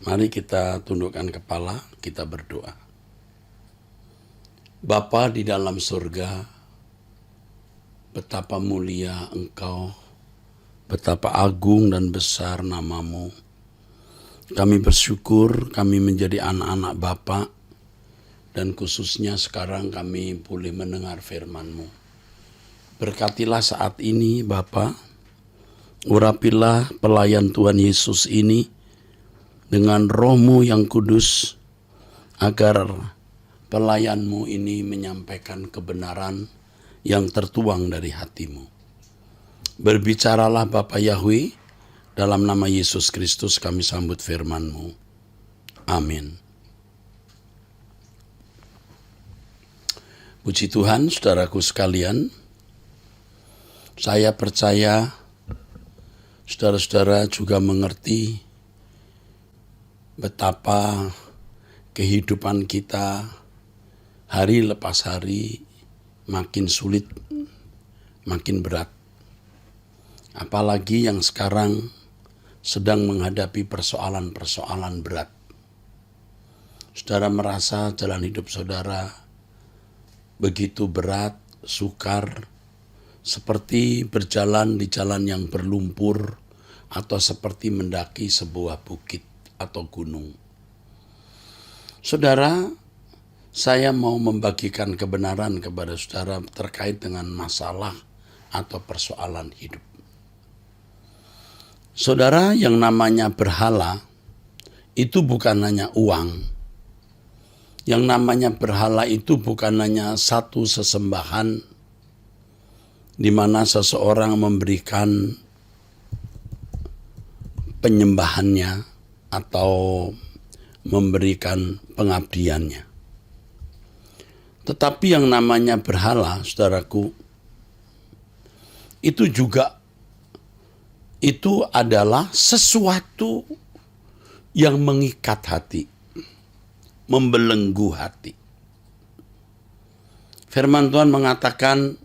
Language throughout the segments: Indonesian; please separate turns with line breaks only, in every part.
Mari kita tundukkan kepala, kita berdoa. Bapa di dalam surga, betapa mulia Engkau, betapa agung dan besar nama-Mu. Kami bersyukur kami menjadi anak-anak Bapa, dan khususnya sekarang kami boleh mendengar firman-Mu. Berkatilah saat ini Bapa, urapilah pelayan Tuhan Yesus ini dengan Roh-Mu yang kudus, agar pelayan-Mu ini menyampaikan kebenaran yang tertuang dari hati-Mu. Berbicaralah Bapa Yahweh, dalam nama Yesus Kristus kami sambut firman-Mu. Amin. Puji Tuhan, saudaraku sekalian, saya percaya saudara-saudara juga mengerti betapa kehidupan kita hari lepas hari makin sulit, makin berat. Apalagi yang sekarang sedang menghadapi persoalan-persoalan berat. Saudara merasa jalan hidup saudara begitu berat, sukar, seperti berjalan di jalan yang berlumpur atau seperti mendaki sebuah bukit atau gunung. Saudara, saya mau membagikan kebenaran kepada saudara terkait dengan masalah atau persoalan hidup. Saudara, yang namanya berhala itu bukan hanya uang. Yang namanya berhala itu bukan hanya satu sesembahan di mana seseorang memberikan penyembahannya atau memberikan pengabdiannya. Tetapi yang namanya berhala, saudaraku, itu adalah sesuatu yang mengikat hati, membelenggu hati. Firman Tuhan mengatakan,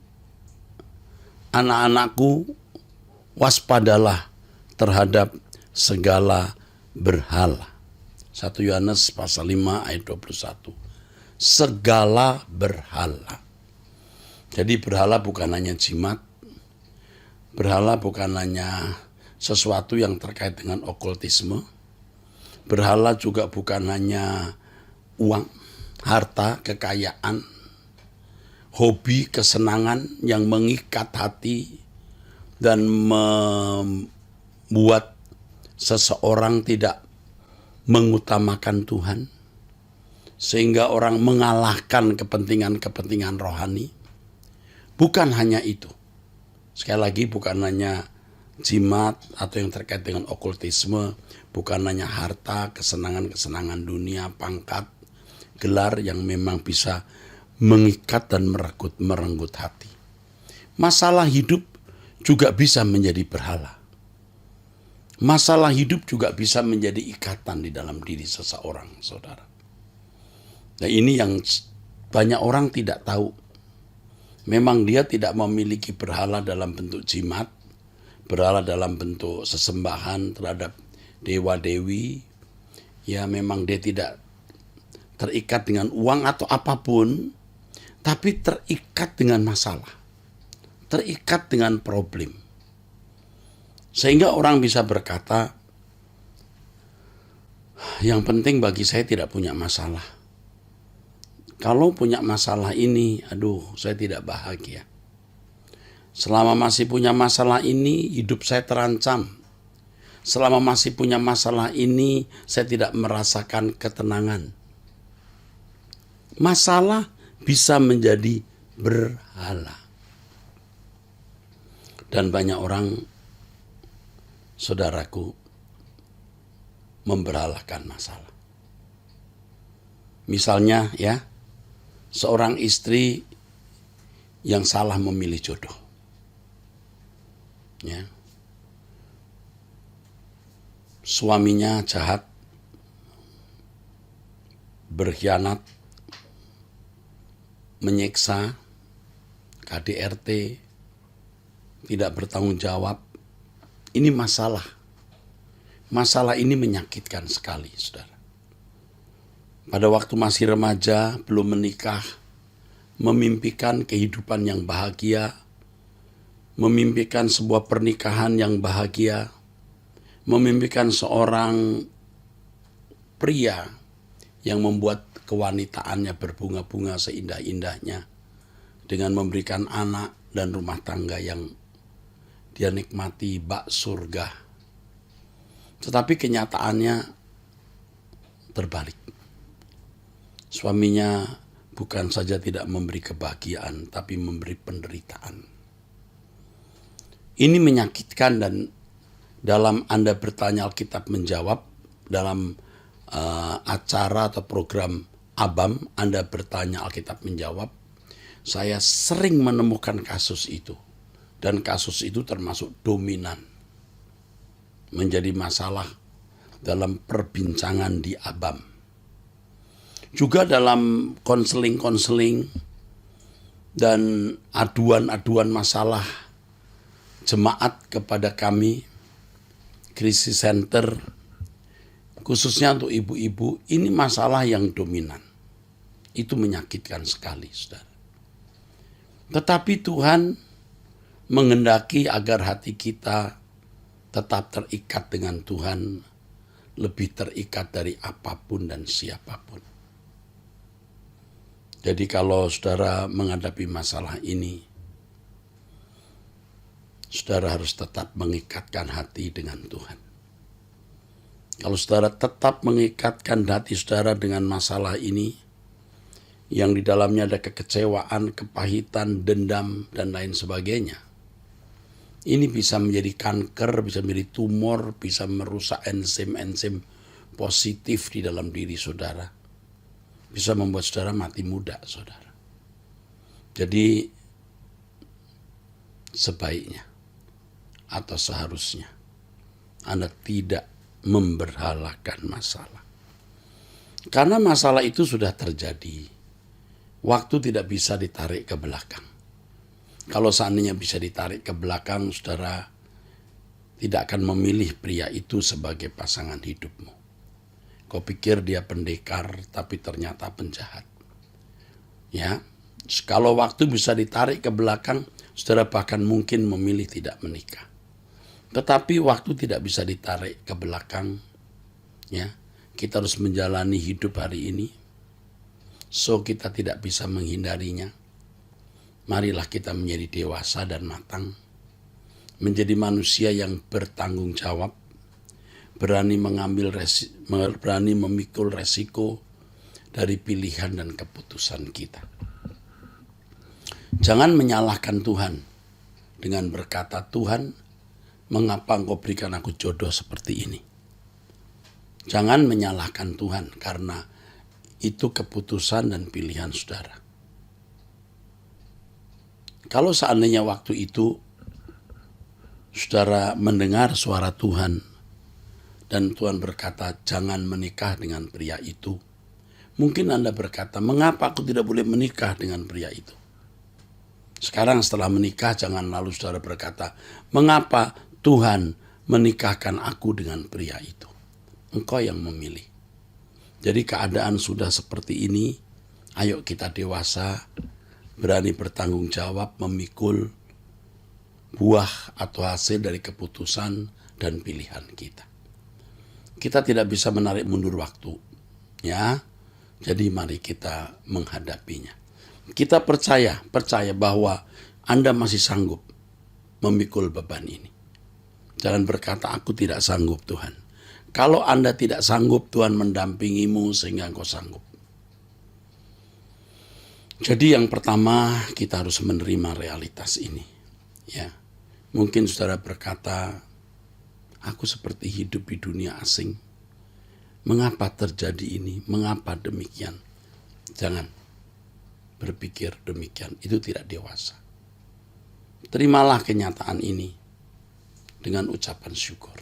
anak-anakku, waspadalah terhadap segala berhala. 1 Yohanes pasal 5 ayat 21. Segala berhala. Jadi berhala bukan hanya jimat, berhala bukan hanya sesuatu yang terkait dengan okultisme, berhala juga bukan hanya uang, harta, kekayaan, hobi, kesenangan yang mengikat hati dan membuat seseorang tidak mengutamakan Tuhan, sehingga orang mengalahkan kepentingan-kepentingan rohani. Bukan hanya itu. Sekali lagi, bukan hanya jimat atau yang terkait dengan okultisme, bukan hanya harta, kesenangan-kesenangan dunia, pangkat, gelar yang memang bisa mengikat dan merenggut hati. Masalah hidup juga bisa menjadi berhala. Masalah hidup juga bisa menjadi ikatan di dalam diri seseorang, saudara. Nah, ini yang banyak orang tidak tahu. Memang dia tidak memiliki berhala dalam bentuk jimat, berhala dalam bentuk sesembahan terhadap dewa-dewi. Ya, memang dia tidak terikat dengan uang atau apapun, tapi terikat dengan masalah, terikat dengan problem. Sehingga orang bisa berkata, yang penting bagi saya tidak punya masalah. Kalau punya masalah ini, saya tidak bahagia. Selama masih punya masalah ini, hidup saya terancam. Selama masih punya masalah ini, saya tidak merasakan ketenangan. Masalah bisa menjadi berhala. Dan banyak orang, saudaraku, memberhalakan masalah. Misalnya seorang istri yang salah memilih jodoh. Suaminya jahat, berkhianat, menyiksa, KDRT, tidak bertanggung jawab. Ini masalah. Masalah ini menyakitkan sekali, saudara. Pada waktu masih remaja, belum menikah, memimpikan kehidupan yang bahagia, memimpikan sebuah pernikahan yang bahagia, memimpikan seorang pria yang membuat kewanitaannya berbunga-bunga seindah-indahnya dengan memberikan anak dan rumah tangga yang dia nikmati bak surga. Tetapi kenyataannya terbalik. Suaminya bukan saja tidak memberi kebahagiaan, tapi memberi penderitaan. Ini menyakitkan, dan dalam Anda bertanya Alkitab menjawab, dalam acara atau program ABAM, Anda bertanya Alkitab menjawab, saya sering menemukan kasus itu. Dan kasus itu termasuk dominan. Menjadi masalah dalam perbincangan di ABAM. Juga dalam konseling-konseling dan aduan-aduan masalah jemaat kepada kami, krisis center, khususnya untuk ibu-ibu, ini masalah yang dominan. Itu menyakitkan sekali, saudara. Tetapi Tuhan menghendaki agar hati kita tetap terikat dengan Tuhan, lebih terikat dari apapun dan siapapun. Jadi kalau saudara menghadapi masalah ini, saudara harus tetap mengikatkan hati dengan Tuhan. Kalau saudara tetap mengikatkan hati saudara dengan masalah ini, yang di dalamnya ada kekecewaan, kepahitan, dendam, dan lain sebagainya, ini bisa menjadi kanker, bisa menjadi tumor, bisa merusak enzim-enzim positif di dalam diri saudara. Bisa membuat saudara mati muda, saudara. Jadi sebaiknya atau seharusnya Anda tidak memberhalakan masalah. Karena masalah itu sudah terjadi. Waktu tidak bisa ditarik ke belakang. Kalau seandainya bisa ditarik ke belakang, saudara tidak akan memilih pria itu sebagai pasangan hidupmu. Kau pikir dia pendekar, tapi ternyata penjahat. Ya, kalau waktu bisa ditarik ke belakang, saudara bahkan mungkin memilih tidak menikah. Tetapi waktu tidak bisa ditarik ke belakang, ya, kita harus menjalani hidup hari ini. So kita tidak bisa menghindarinya. Marilah kita menjadi dewasa dan matang, menjadi manusia yang bertanggung jawab, berani memikul resiko dari pilihan dan keputusan kita. Jangan menyalahkan Tuhan dengan berkata, Tuhan, mengapa Engkau berikan aku jodoh seperti ini? Jangan menyalahkan Tuhan karena itu keputusan dan pilihan saudara. Kalau seandainya waktu itu saudara mendengar suara Tuhan, dan Tuhan berkata, jangan menikah dengan pria itu. Mungkin Anda berkata, mengapa aku tidak boleh menikah dengan pria itu? Sekarang setelah menikah, jangan lalu saudara berkata, mengapa Tuhan menikahkan aku dengan pria itu? Engkau yang memilih. Jadi keadaan sudah seperti ini, ayo kita dewasa, berani bertanggung jawab, memikul buah atau hasil dari keputusan dan pilihan kita. Kita tidak bisa menarik mundur waktu, ya. Jadi mari kita menghadapinya. Kita percaya bahwa Anda masih sanggup memikul beban ini. Jangan berkata, aku tidak sanggup Tuhan. Kalau Anda tidak sanggup, Tuhan mendampingimu sehingga Engkau sanggup. Jadi yang pertama, kita harus menerima realitas ini. Ya, mungkin saudara berkata, aku seperti hidup di dunia asing. Mengapa terjadi ini? Mengapa demikian? Jangan berpikir demikian. Itu tidak dewasa. Terimalah kenyataan ini dengan ucapan syukur.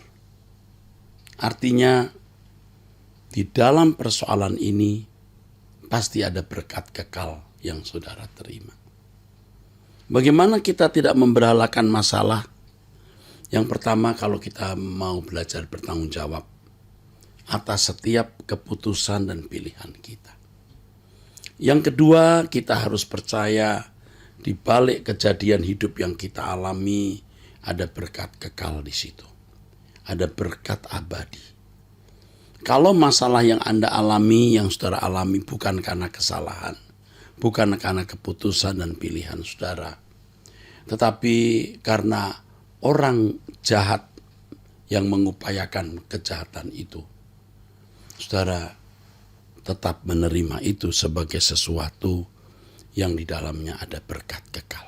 Artinya, di dalam persoalan ini pasti ada berkat kekal yang saudara terima. Bagaimana kita tidak memberhalakan masalah Yang pertama, kalau kita mau belajar bertanggung jawab atas setiap keputusan dan pilihan kita. Yang kedua, kita harus percaya di balik kejadian hidup yang kita alami ada berkat kekal di situ. Ada berkat abadi. Kalau masalah yang Anda alami, yang saudara alami bukan karena kesalahan, bukan karena keputusan dan pilihan saudara, tetapi karena orang jahat yang mengupayakan kejahatan itu, saudara tetap menerima itu sebagai sesuatu yang di dalamnya ada berkat kekal.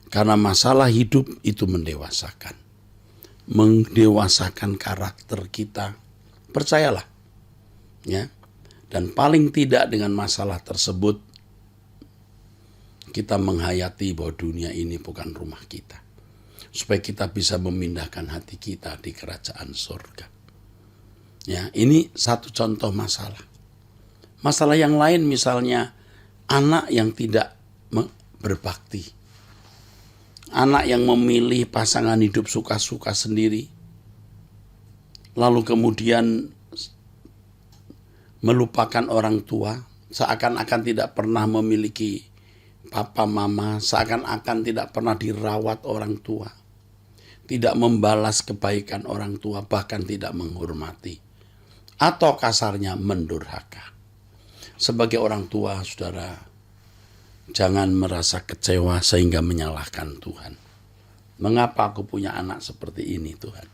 Karena masalah hidup itu mendewasakan karakter kita, percayalah. Ya. Dan paling tidak dengan masalah tersebut, kita menghayati bahwa dunia ini bukan rumah kita. Supaya kita bisa memindahkan hati kita di kerajaan surga. Ya, ini satu contoh masalah. Masalah yang lain misalnya anak yang tidak berbakti. Anak yang memilih pasangan hidup suka-suka sendiri. Lalu kemudian melupakan orang tua. Seakan-akan tidak pernah memiliki papa mama. Seakan-akan tidak pernah dirawat orang tua. Tidak membalas kebaikan orang tua, bahkan tidak menghormati. Atau kasarnya mendurhaka. Sebagai orang tua, saudara, jangan merasa kecewa sehingga menyalahkan Tuhan. Mengapa aku punya anak seperti ini, Tuhan?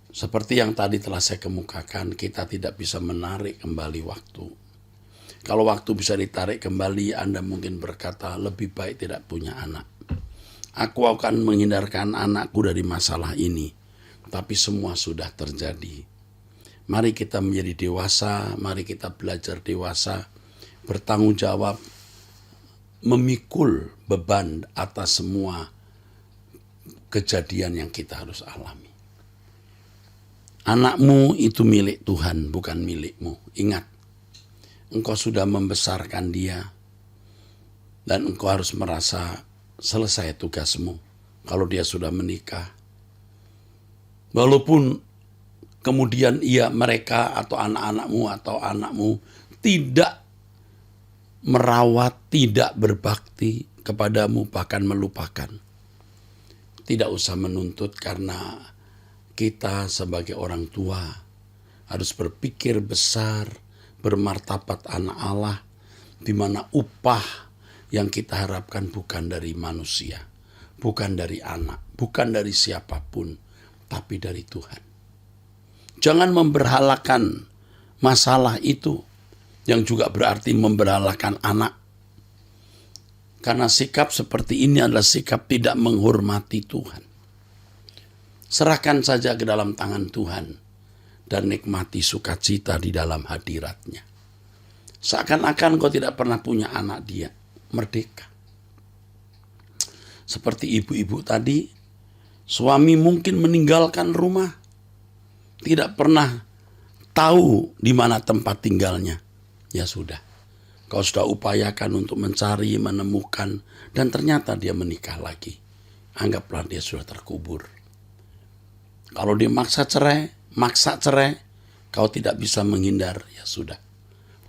Seperti yang tadi telah saya kemukakan, kita tidak bisa menarik kembali waktu. Kalau waktu bisa ditarik kembali, Anda mungkin berkata, lebih baik tidak punya anak. Aku akan menghindarkan anakku dari masalah ini. Tapi semua sudah terjadi. Mari kita menjadi dewasa, mari kita belajar dewasa, bertanggung jawab, memikul beban atas semua kejadian yang kita harus alami. Anakmu itu milik Tuhan, bukan milikmu. Ingat, engkau sudah membesarkan dia, dan engkau harus merasa selesai tugasmu kalau dia sudah menikah. Walaupun kemudian mereka atau anak-anakmu atau anakmu tidak merawat, tidak berbakti kepadamu, bahkan melupakan. Tidak usah menuntut, karena kita sebagai orang tua harus berpikir besar, bermartabat anak Allah, di mana upah yang kita harapkan bukan dari manusia, bukan dari anak, bukan dari siapapun, tapi dari Tuhan. Jangan memberhalakan masalah itu, yang juga berarti memberhalakan anak. Karena sikap seperti ini adalah sikap tidak menghormati Tuhan. Serahkan saja ke dalam tangan Tuhan dan nikmati sukacita di dalam hadirat-Nya. Seakan-akan kau tidak pernah punya anak dia. Merdeka. Seperti ibu-ibu tadi, suami mungkin meninggalkan rumah, tidak pernah tahu di mana tempat tinggalnya. Ya sudah, kau sudah upayakan untuk mencari, menemukan, dan ternyata dia menikah lagi. Anggaplah dia sudah terkubur. Kalau dia maksa cerai, kau tidak bisa menghindar, ya sudah.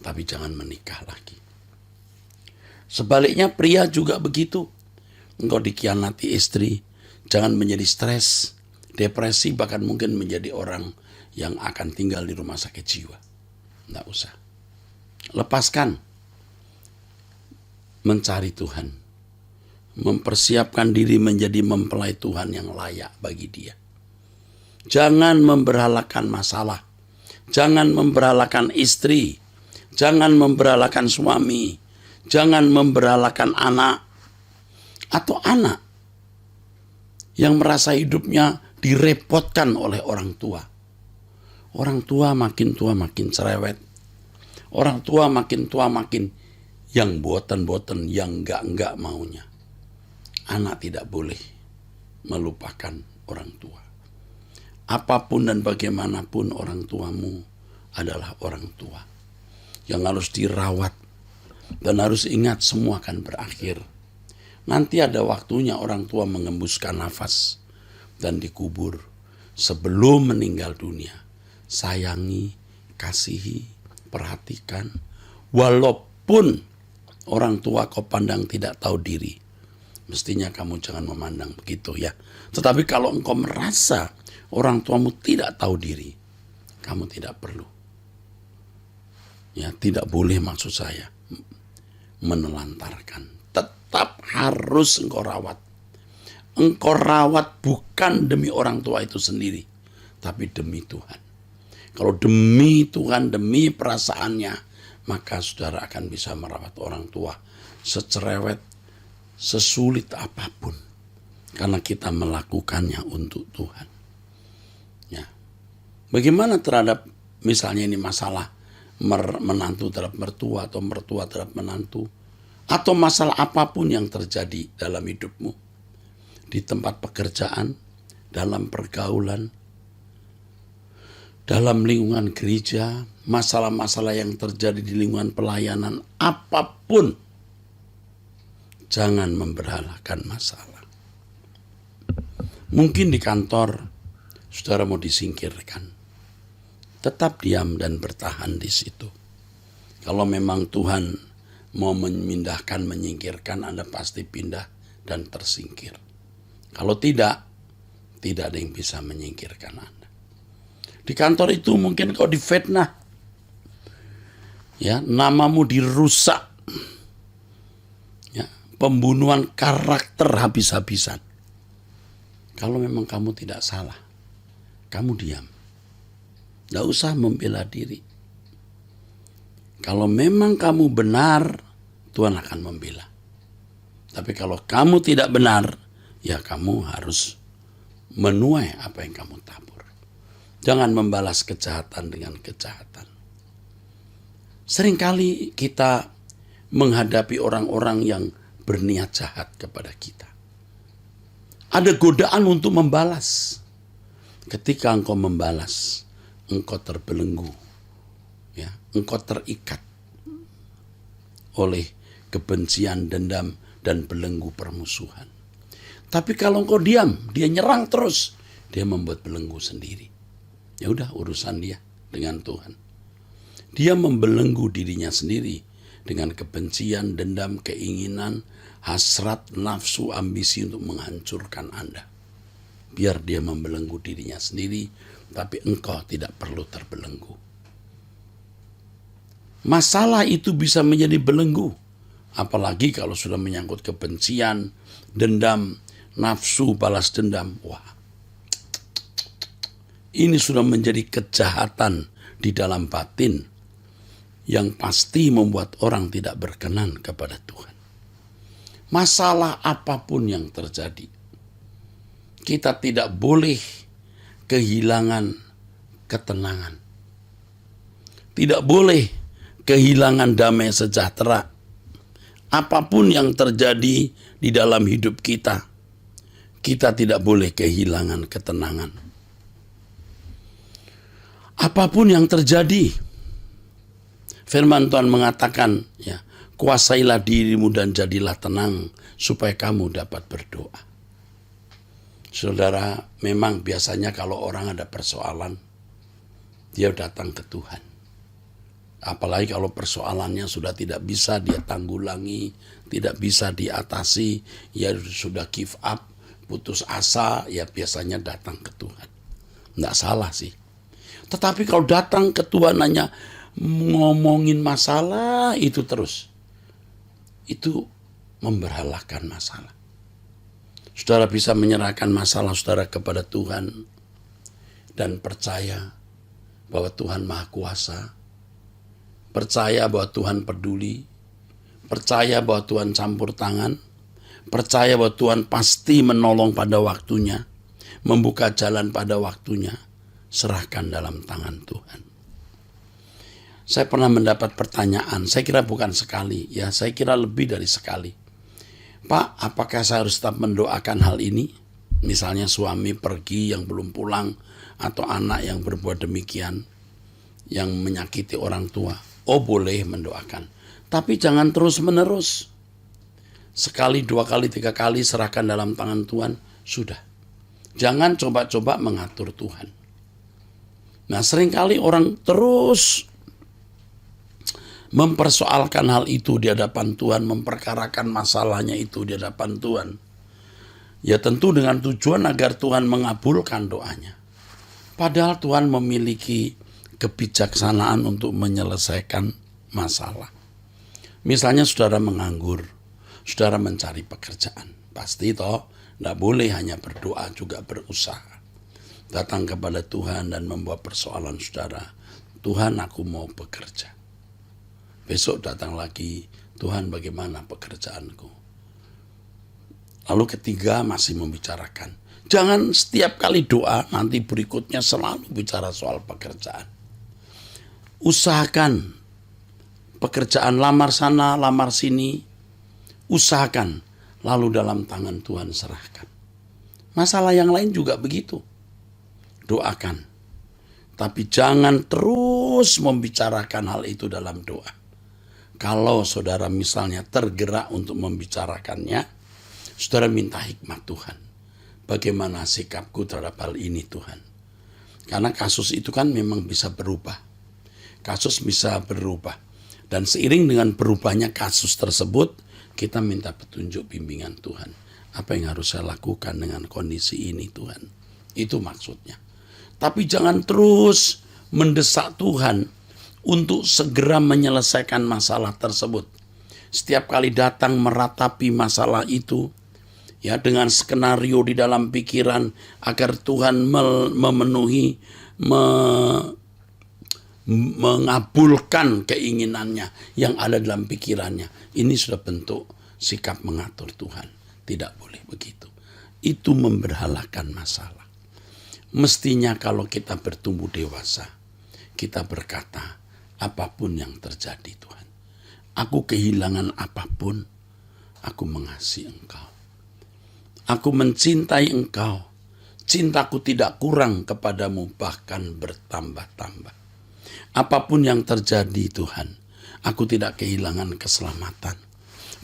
Tapi jangan menikah lagi. Sebaliknya pria juga begitu. Engkau dikhianati istri, jangan menjadi stres, depresi, bahkan mungkin menjadi orang yang akan tinggal di rumah sakit jiwa. Tidak usah. Lepaskan. Mencari Tuhan. Mempersiapkan diri menjadi mempelai Tuhan yang layak bagi dia. Jangan memberhalakan masalah. Jangan memberhalakan istri. Jangan memberhalakan suami. Jangan memberhalakan anak atau anak yang merasa hidupnya direpotkan oleh orang tua. Orang tua makin cerewet. Orang tua makin yang boten-boten, yang enggak maunya. Anak tidak boleh melupakan orang tua. Apapun dan bagaimanapun orang tuamu adalah orang tua yang harus dirawat. Dan harus ingat semua akan berakhir. Nanti ada waktunya orang tua mengembuskan nafas dan dikubur. Sebelum meninggal dunia, sayangi, kasihi, perhatikan. Walaupun orang tua kau pandang tidak tahu diri, mestinya kamu jangan memandang begitu ya. Tetapi kalau engkau merasa orang tuamu tidak tahu diri, kamu tidak perlu. Ya, tidak boleh maksud saya menelantarkan. Tetap harus engkau rawat. Engkau rawat bukan demi orang tua itu sendiri, tapi demi Tuhan. Kalau demi Tuhan, demi perasaannya, maka saudara akan bisa merawat orang tua secerewet, sesulit apapun. Karena kita melakukannya untuk Tuhan. Ya. Bagaimana terhadap misalnya ini masalah menantu terhadap mertua atau mertua terhadap menantu, atau masalah apapun yang terjadi dalam hidupmu, di tempat pekerjaan, dalam pergaulan, dalam lingkungan gereja, masalah-masalah yang terjadi di lingkungan pelayanan, apapun, jangan memberhalakan masalah. Mungkin di kantor, saudara mau disingkirkan. Tetap diam dan bertahan di situ. Kalau memang Tuhan mau memindahkan, menyingkirkan, Anda pasti pindah dan tersingkir. Kalau tidak ada yang bisa menyingkirkan Anda. Di kantor itu mungkin kau difitnah. Ya, namamu dirusak. Ya, pembunuhan karakter habis-habisan. Kalau memang kamu tidak salah, kamu diam. Tidak usah membela diri. Kalau memang kamu benar, Tuhan akan membela. Tapi kalau kamu tidak benar, ya kamu harus menuai apa yang kamu tabur. Jangan membalas kejahatan dengan kejahatan. Seringkali kita menghadapi orang-orang yang berniat jahat kepada kita. Ada godaan untuk membalas. Ketika engkau membalas, engkau terbelenggu. Ya, engkau terikat oleh kebencian, dendam, dan belenggu permusuhan. Tapi kalau engkau diam, dia nyerang terus, dia membuat belenggu sendiri. Ya udah, urusan dia dengan Tuhan. Dia membelenggu dirinya sendiri dengan kebencian, dendam, keinginan, hasrat, nafsu, ambisi untuk menghancurkan Anda. Biar dia membelenggu dirinya sendiri, tapi engkau tidak perlu terbelenggu. Masalah itu bisa menjadi belenggu, apalagi kalau sudah menyangkut kebencian, dendam, nafsu, balas dendam. Wah, ini sudah menjadi kejahatan di dalam batin yang pasti membuat orang tidak berkenan kepada Tuhan. Masalah apapun yang terjadi, kita tidak boleh kehilangan ketenangan. Tidak boleh kehilangan damai sejahtera. Apapun yang terjadi di dalam hidup kita, kita tidak boleh kehilangan ketenangan. Apapun yang terjadi, firman Tuhan mengatakan, ya, kuasailah dirimu dan jadilah tenang supaya kamu dapat berdoa. Saudara, memang biasanya kalau orang ada persoalan, dia datang ke Tuhan. Apalagi kalau persoalannya sudah tidak bisa dia tanggulangi, tidak bisa diatasi, ya sudah give up, putus asa, ya biasanya datang ke Tuhan. Nggak salah sih. Tetapi kalau datang ke Tuhan hanya ngomongin masalah itu terus, itu memberhalakan masalah. Saudara bisa menyerahkan masalah saudara kepada Tuhan dan percaya bahwa Tuhan Maha Kuasa. Percaya bahwa Tuhan peduli, percaya bahwa Tuhan campur tangan, percaya bahwa Tuhan pasti menolong pada waktunya, membuka jalan pada waktunya. Serahkan dalam tangan Tuhan. Saya pernah mendapat pertanyaan, saya kira bukan sekali, ya saya kira lebih dari sekali. Pak, apakah saya harus tetap mendoakan hal ini? Misalnya suami pergi yang belum pulang, atau anak yang berbuat demikian, yang menyakiti orang tua. Oh, boleh mendoakan, tapi jangan terus-menerus. sekali, 2 kali, 3 kali serahkan dalam tangan Tuhan, sudah. Jangan coba-coba mengatur Tuhan. Nah, seringkali orang terus mempersoalkan hal itu di hadapan Tuhan, memperkarakan masalahnya itu di hadapan Tuhan. Ya tentu dengan tujuan agar Tuhan mengabulkan doanya. Padahal Tuhan memiliki kebijaksanaan untuk menyelesaikan masalah. Misalnya saudara menganggur, saudara mencari pekerjaan. Pasti toh, tidak boleh hanya berdoa, juga berusaha. Datang kepada Tuhan dan membawa persoalan saudara. Tuhan, aku mau bekerja. Besok datang lagi, Tuhan bagaimana pekerjaanku? Lalu ketiga masih membicarakan. Jangan setiap kali doa, nanti berikutnya selalu bicara soal pekerjaan. Usahakan pekerjaan, lamar sana, lamar sini. Usahakan, lalu dalam tangan Tuhan serahkan. Masalah yang lain juga begitu. Doakan. Tapi jangan terus membicarakan hal itu dalam doa. Kalau saudara misalnya tergerak untuk membicarakannya, saudara minta hikmat Tuhan. Bagaimana sikapku terhadap hal ini Tuhan? Karena kasus itu kan memang bisa berubah. Kasus bisa berubah. Dan seiring dengan berubahnya kasus tersebut, kita minta petunjuk bimbingan Tuhan. Apa yang harus saya lakukan dengan kondisi ini Tuhan? Itu maksudnya. Tapi jangan terus mendesak Tuhan untuk segera menyelesaikan masalah tersebut. Setiap kali datang meratapi masalah itu, ya dengan skenario di dalam pikiran agar Tuhan memenuhi, mengabulkan keinginannya yang ada dalam pikirannya. Ini sudah bentuk sikap mengatur Tuhan. Tidak boleh begitu. Itu memberhalakan masalah. Mestinya kalau kita bertumbuh dewasa, kita berkata, apapun yang terjadi Tuhan, aku kehilangan apapun, aku mengasihi Engkau. Aku mencintai Engkau. Cintaku tidak kurang kepadamu, bahkan bertambah-tambah. Apapun yang terjadi Tuhan, aku tidak kehilangan keselamatan.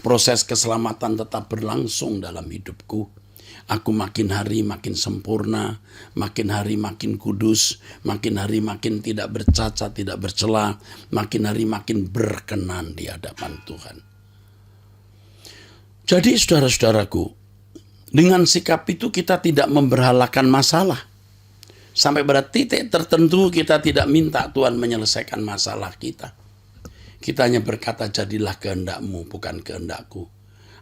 Proses keselamatan tetap berlangsung dalam hidupku. Aku makin hari makin sempurna, makin hari makin kudus, makin hari makin tidak bercacat, tidak bercela, makin hari makin berkenan di hadapan Tuhan. Jadi saudara-saudaraku, dengan sikap itu kita tidak memberhalakan masalah. Sampai pada titik tertentu kita tidak minta Tuhan menyelesaikan masalah kita. Kita hanya berkata, jadilah kehendak-Mu, bukan kehendak-Ku.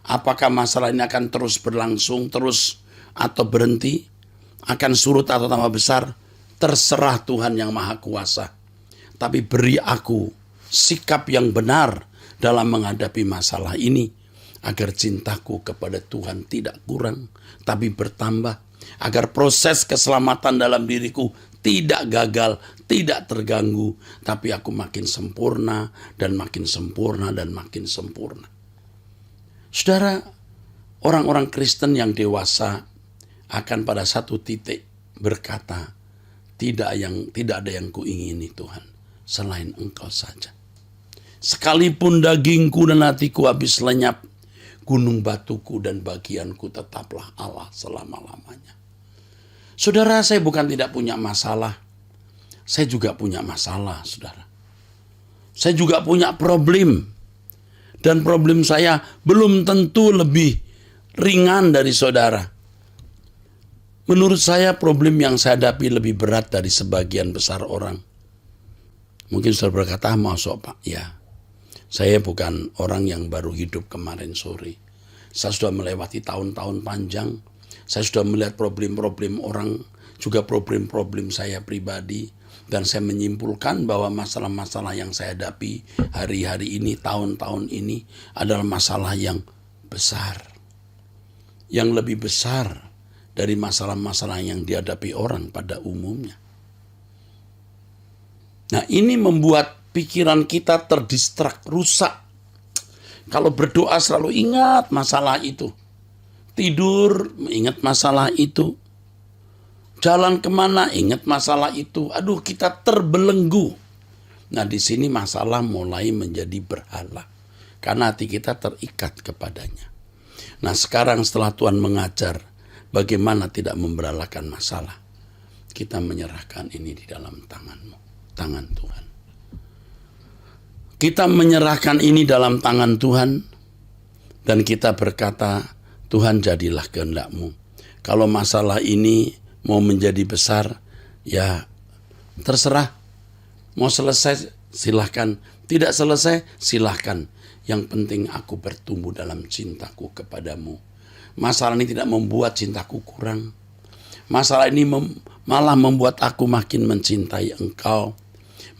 Apakah masalah ini akan terus berlangsung, terus atau berhenti? Akan surut atau tambah besar? Terserah Tuhan yang Maha Kuasa. Tapi beri aku sikap yang benar dalam menghadapi masalah ini. Agar cintaku kepada Tuhan tidak kurang, tapi bertambah. Agar proses keselamatan dalam diriku tidak gagal, tidak terganggu, tapi aku makin sempurna dan makin sempurna dan makin sempurna. Saudara, orang-orang Kristen yang dewasa akan pada satu titik berkata, tidak ada yang kuingini Tuhan selain Engkau saja. Sekalipun dagingku dan hatiku habis lenyap, gunung batuku dan bagianku tetaplah Allah selama-lamanya. Saudara, saya bukan tidak punya masalah. Saya juga punya masalah, saudara. Saya juga punya problem. Dan problem saya belum tentu lebih ringan dari saudara. Menurut saya problem yang saya hadapi lebih berat dari sebagian besar orang. Mungkin saudara berkata, masuk Pak? Ya. Saya bukan orang yang baru hidup kemarin sore. Saya sudah melewati tahun-tahun panjang. Saya sudah melihat problem-problem orang, juga problem-problem saya pribadi. Dan saya menyimpulkan bahwa masalah-masalah yang saya hadapi hari-hari ini, tahun-tahun ini adalah masalah yang besar. Yang lebih besar dari masalah-masalah yang dihadapi orang pada umumnya. Nah, ini membuat pikiran kita terdistrak, rusak. Kalau berdoa selalu ingat masalah itu. Tidur, ingat masalah itu. Jalan kemana, ingat masalah itu. Aduh, kita terbelenggu. Nah, di sini masalah mulai menjadi berhala. Karena hati kita terikat kepadanya. Nah sekarang setelah Tuhan mengajar bagaimana tidak memberalakan masalah, kita menyerahkan ini di dalam tangan-Mu, tangan Tuhan. Kita menyerahkan ini dalam tangan Tuhan dan kita berkata, Tuhan jadilah kehendak-Mu. Kalau masalah ini mau menjadi besar, ya terserah. Mau selesai silahkan, tidak selesai silahkan. Yang penting aku bertumbuh dalam cintaku kepadamu. Masalah ini tidak membuat cintaku kurang. Masalah ini malah membuat aku makin mencintai Engkau.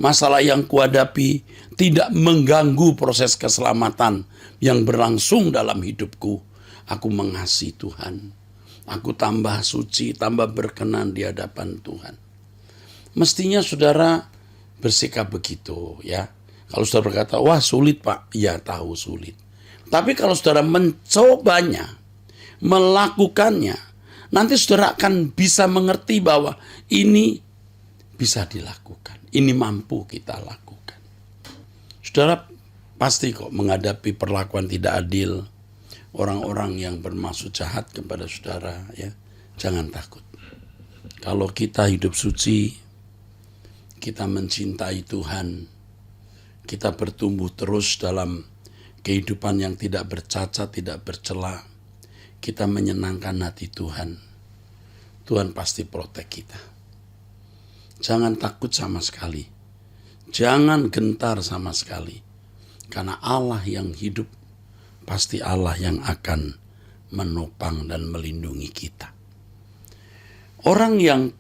Masalah yang kuhadapi tidak mengganggu proses keselamatan yang berlangsung dalam hidupku. Aku mengasihi Tuhan. Aku tambah suci, tambah berkenan di hadapan Tuhan. Mestinya saudara bersikap begitu ya. Kalau saudara berkata, wah sulit Pak. Ya tahu sulit. Tapi kalau saudara mencobanya, melakukannya, nanti saudara akan bisa mengerti bahwa ini bisa dilakukan. Ini mampu kita lakukan. Saudara pasti kok menghadapi perlakuan tidak adil. Orang-orang yang bermaksud jahat kepada saudara ya. Jangan takut. Kalau kita hidup suci, kita mencintai Tuhan, kita bertumbuh terus dalam kehidupan yang tidak bercacat, tidak bercela. Kita menyenangkan hati Tuhan. Tuhan pasti protek kita. Jangan takut sama sekali. Jangan gentar sama sekali. Karena Allah yang hidup, pasti Allah yang akan menopang dan melindungi kita. Orang yang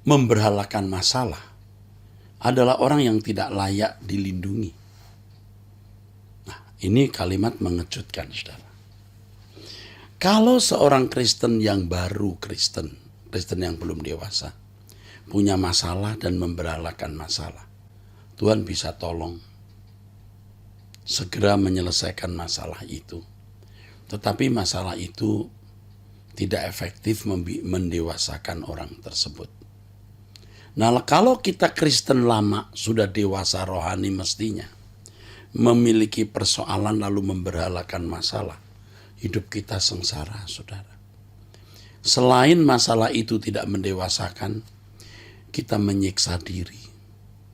memberhalakan masalah adalah orang yang tidak layak dilindungi. Nah, ini kalimat mengejutkan, saudara. Kalau seorang Kristen yang baru Kristen yang belum dewasa, punya masalah dan memberhalakan masalah, Tuhan bisa tolong segera menyelesaikan masalah itu. Tetapi masalah itu tidak efektif mendewasakan orang tersebut. Nah, kalau kita Kristen lama, sudah dewasa rohani mestinya, memiliki persoalan lalu memberhalakan masalah, hidup kita sengsara, saudara. Selain masalah itu tidak mendewasakan, kita menyiksa diri.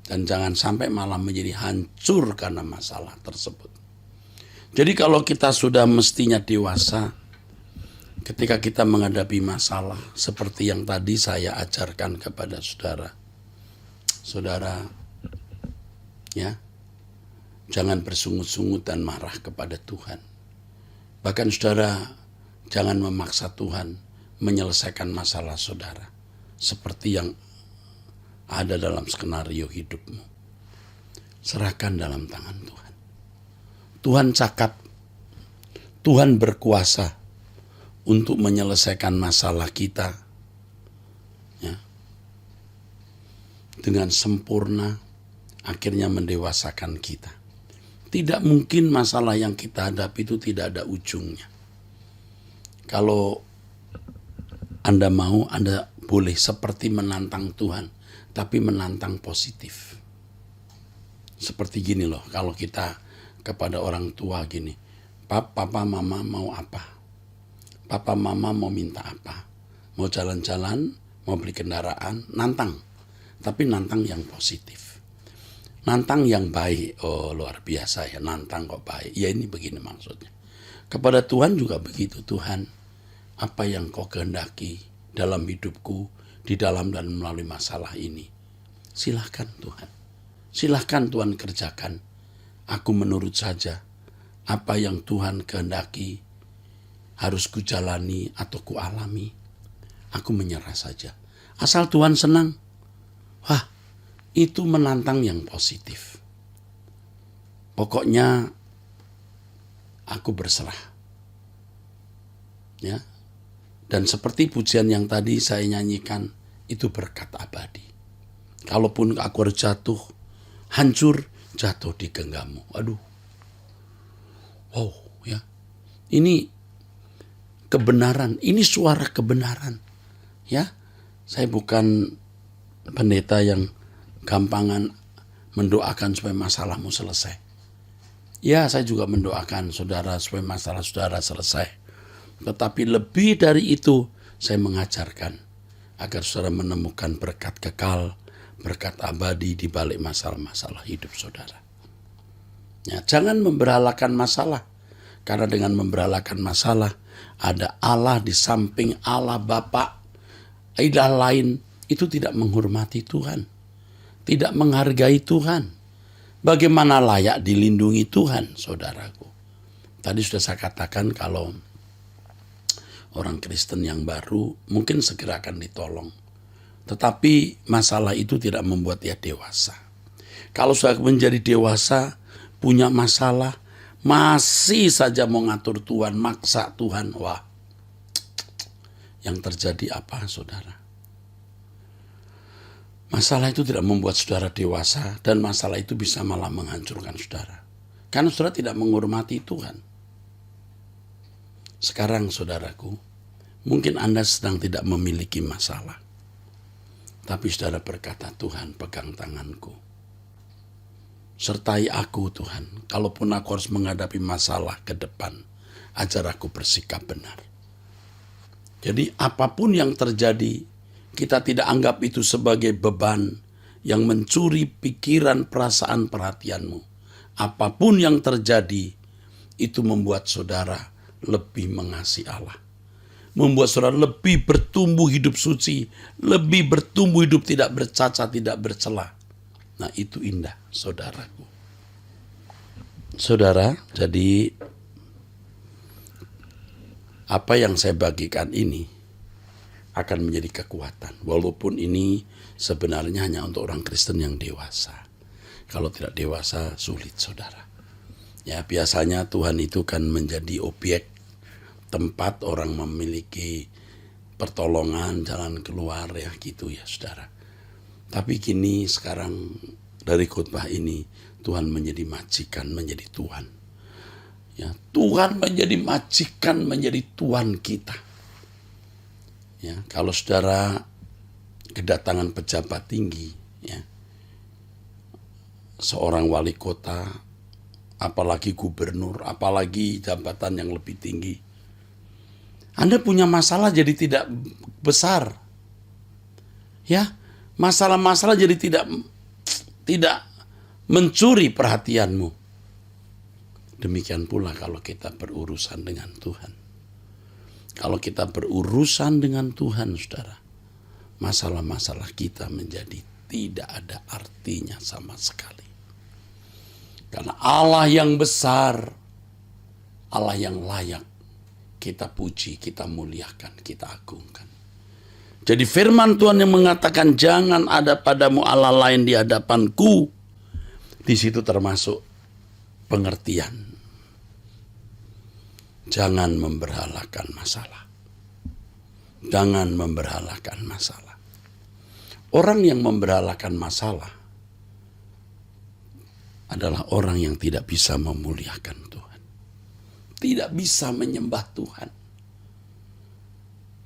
Dan jangan sampai malah menjadi hancur karena masalah tersebut. Jadi kalau kita sudah mestinya dewasa, ketika kita menghadapi masalah seperti yang tadi saya ajarkan kepada saudara. Saudara, ya, jangan bersungut-sungut dan marah kepada Tuhan. Bahkan saudara, jangan memaksa Tuhan menyelesaikan masalah saudara. Seperti yang ada dalam skenario hidupmu. Serahkan dalam tangan Tuhan. Tuhan cakap, Tuhan berkuasa untuk menyelesaikan masalah kita ya, dengan sempurna, akhirnya mendewasakan kita. Tidak mungkin masalah yang kita hadapi itu tidak ada ujungnya. Kalau Anda mau, Anda boleh seperti menantang Tuhan, tapi menantang positif. Seperti gini loh, kalau kita kepada orang tua gini, Papa, Mama mau apa? Papa, Mama mau minta apa? Mau jalan-jalan, mau beli kendaraan, nantang. Tapi nantang yang positif. Nantang yang baik. Oh, luar biasa ya, nantang kok baik. Ya ini begini maksudnya. Kepada Tuhan juga begitu. Tuhan, apa yang kau kehendaki dalam hidupku, di dalam dan melalui masalah ini. Silahkan Tuhan. Silahkan Tuhan kerjakan. Aku menurut saja. Apa yang Tuhan kehendaki harus kujalani atau kualami. Aku menyerah saja. Asal Tuhan senang. Wah, itu menantang yang positif. Pokoknya aku berserah. Ya. Dan seperti pujian yang tadi saya nyanyikan, itu berkat abadi. Kalaupun aku harus jatuh, hancur, jatuh di genggammu. Aduh. Wow, ya. Ini kebenaran, ini suara kebenaran. Ya. Saya bukan pendeta yang gampangan mendoakan supaya masalahmu selesai. Ya, saya juga mendoakan saudara supaya masalah saudara selesai. Tetapi lebih dari itu, saya mengajarkan agar saudara menemukan berkat kekal, berkat abadi di balik masalah-masalah hidup saudara. Ya, jangan memberhalakan masalah. Karena dengan memberhalakan masalah, ada Allah di samping Allah Bapa. Ilah lain itu tidak menghormati Tuhan. Tidak menghargai Tuhan. Bagaimana layak dilindungi Tuhan, saudaraku? Tadi sudah saya katakan kalau orang Kristen yang baru mungkin segera akan ditolong. Tetapi masalah itu tidak membuat dia dewasa. Kalau sudah menjadi dewasa, punya masalah, masih saja mau ngatur Tuhan, maksa Tuhan. Wah, yang terjadi apa, saudara? Masalah itu tidak membuat saudara dewasa dan masalah itu bisa malah menghancurkan saudara. Karena saudara tidak menghormati Tuhan. Sekarang saudaraku, mungkin Anda sedang tidak memiliki masalah. Tapi saudara berkata, Tuhan pegang tanganku. Sertai aku Tuhan, kalaupun aku harus menghadapi masalah ke depan, ajar aku bersikap benar. Jadi apapun yang terjadi, kita tidak anggap itu sebagai beban yang mencuri pikiran, perasaan, perhatianmu. Apapun yang terjadi, itu membuat saudara lebih mengasihi Allah. Membuat saudara lebih bertumbuh hidup suci, lebih bertumbuh hidup tidak bercacat, tidak bercela. Nah, itu indah, saudaraku. Saudara, jadi apa yang saya bagikan ini akan menjadi kekuatan. Walaupun ini sebenarnya hanya untuk orang Kristen yang dewasa. Kalau tidak dewasa, sulit, saudara. Ya, biasanya Tuhan itu kan menjadi objek tempat orang memiliki pertolongan, jalan keluar, ya gitu ya, saudara. Tapi kini sekarang dari khotbah ini, Tuhan menjadi majikan, menjadi Tuhan. Ya, Tuhan menjadi majikan, menjadi Tuhan kita. Ya, kalau saudara kedatangan pejabat tinggi, ya, seorang wali kota, apalagi gubernur, apalagi jabatan yang lebih tinggi, Anda punya masalah jadi tidak besar, ya, masalah-masalah jadi tidak mencuri perhatianmu. Demikian pula kalau kita berurusan dengan Tuhan. Kalau kita berurusan dengan Tuhan, saudara, masalah-masalah kita menjadi tidak ada artinya sama sekali. Karena Allah yang besar, Allah yang layak kita puji, kita muliakan, kita agungkan. Jadi firman Tuhan yang mengatakan jangan ada padamu Allah lain di hadapanku, di situ termasuk pengertian. Jangan memberhalakan masalah. Jangan memberhalakan masalah. Orang yang memberhalakan masalah adalah orang yang tidak bisa memuliakan Tuhan. Tidak bisa menyembah Tuhan.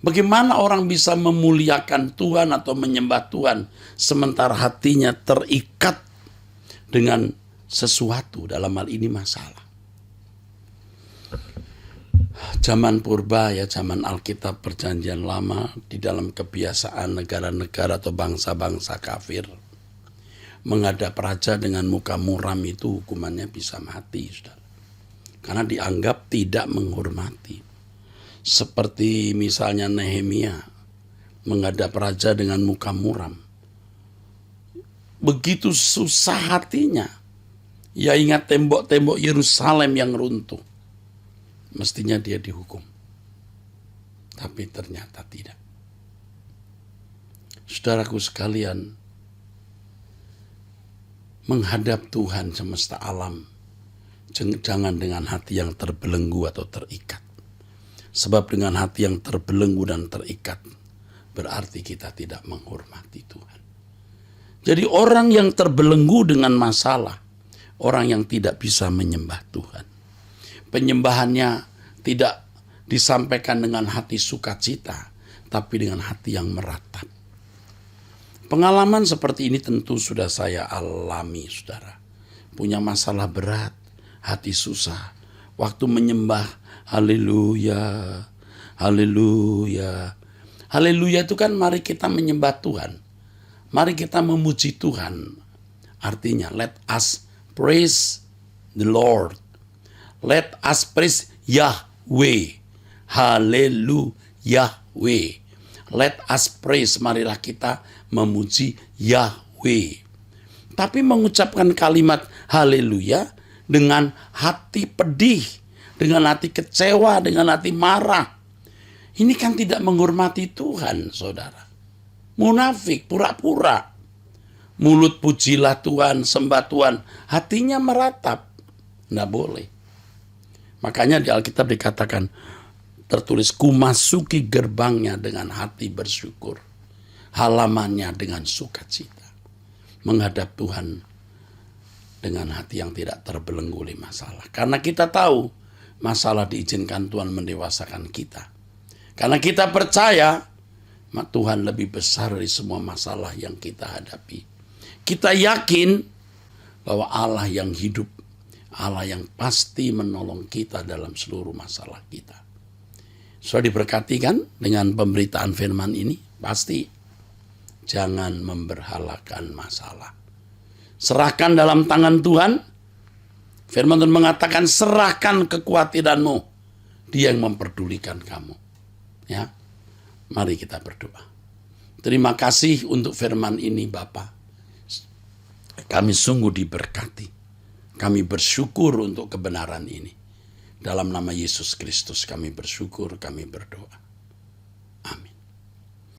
Bagaimana orang bisa memuliakan Tuhan atau menyembah Tuhan sementara hatinya terikat dengan sesuatu, dalam hal ini masalah. Zaman purba, ya, zaman Alkitab Perjanjian Lama, di dalam kebiasaan negara-negara atau bangsa-bangsa kafir, menghadap raja dengan muka muram itu hukumannya bisa mati, saudara. Karena dianggap tidak menghormati. Seperti misalnya Nehemia menghadap raja dengan muka muram. Begitu susah hatinya. Ya, ingat tembok-tembok Yerusalem yang runtuh. Mestinya dia dihukum. Tapi ternyata tidak. Saudaraku sekalian, menghadap Tuhan semesta alam, jangan dengan hati yang terbelenggu atau terikat. Sebab dengan hati yang terbelenggu dan terikat, berarti kita tidak menghormati Tuhan. Jadi orang yang terbelenggu dengan masalah, orang yang tidak bisa menyembah Tuhan. Penyembahannya tidak disampaikan dengan hati sukacita, tapi dengan hati yang meratap. Pengalaman seperti ini tentu sudah saya alami, saudara. Punya masalah berat, hati susah. Waktu menyembah, haleluya, haleluya. Haleluya itu kan mari kita menyembah Tuhan. Mari kita memuji Tuhan. Artinya, let us praise the Lord. Let us praise Yahweh. Haleluya. Let us praise, marilah kita memuji Yahweh. Tapi mengucapkan kalimat haleluya dengan hati pedih, dengan hati kecewa, dengan hati marah. Ini kan tidak menghormati Tuhan, saudara. Munafik, pura-pura. Mulut pujilah Tuhan, sembah Tuhan. Hatinya meratap. Nggak boleh. Makanya di Alkitab dikatakan, tertulis, kumasuki gerbangnya dengan hati bersyukur, halamannya dengan sukacita. Menghadap Tuhan dengan hati yang tidak terbelenggu oleh masalah. Karena kita tahu masalah diizinkan Tuhan mendewasakan kita. Karena kita percaya Tuhan lebih besar dari semua masalah yang kita hadapi. Kita yakin bahwa Allah yang hidup, Allah yang pasti menolong kita dalam seluruh masalah kita. Sudah diberkati kan dengan pemberitaan firman ini? Pasti. Jangan memberhalakan masalah. Serahkan dalam tangan Tuhan. Firman Tuhan mengatakan, serahkan kekhawatiranmu. Dia yang memperdulikan kamu. Ya, mari kita berdoa. Terima kasih untuk firman ini, Bapa. Kami sungguh diberkati. Kami bersyukur untuk kebenaran ini. Dalam nama Yesus Kristus kami bersyukur, kami berdoa.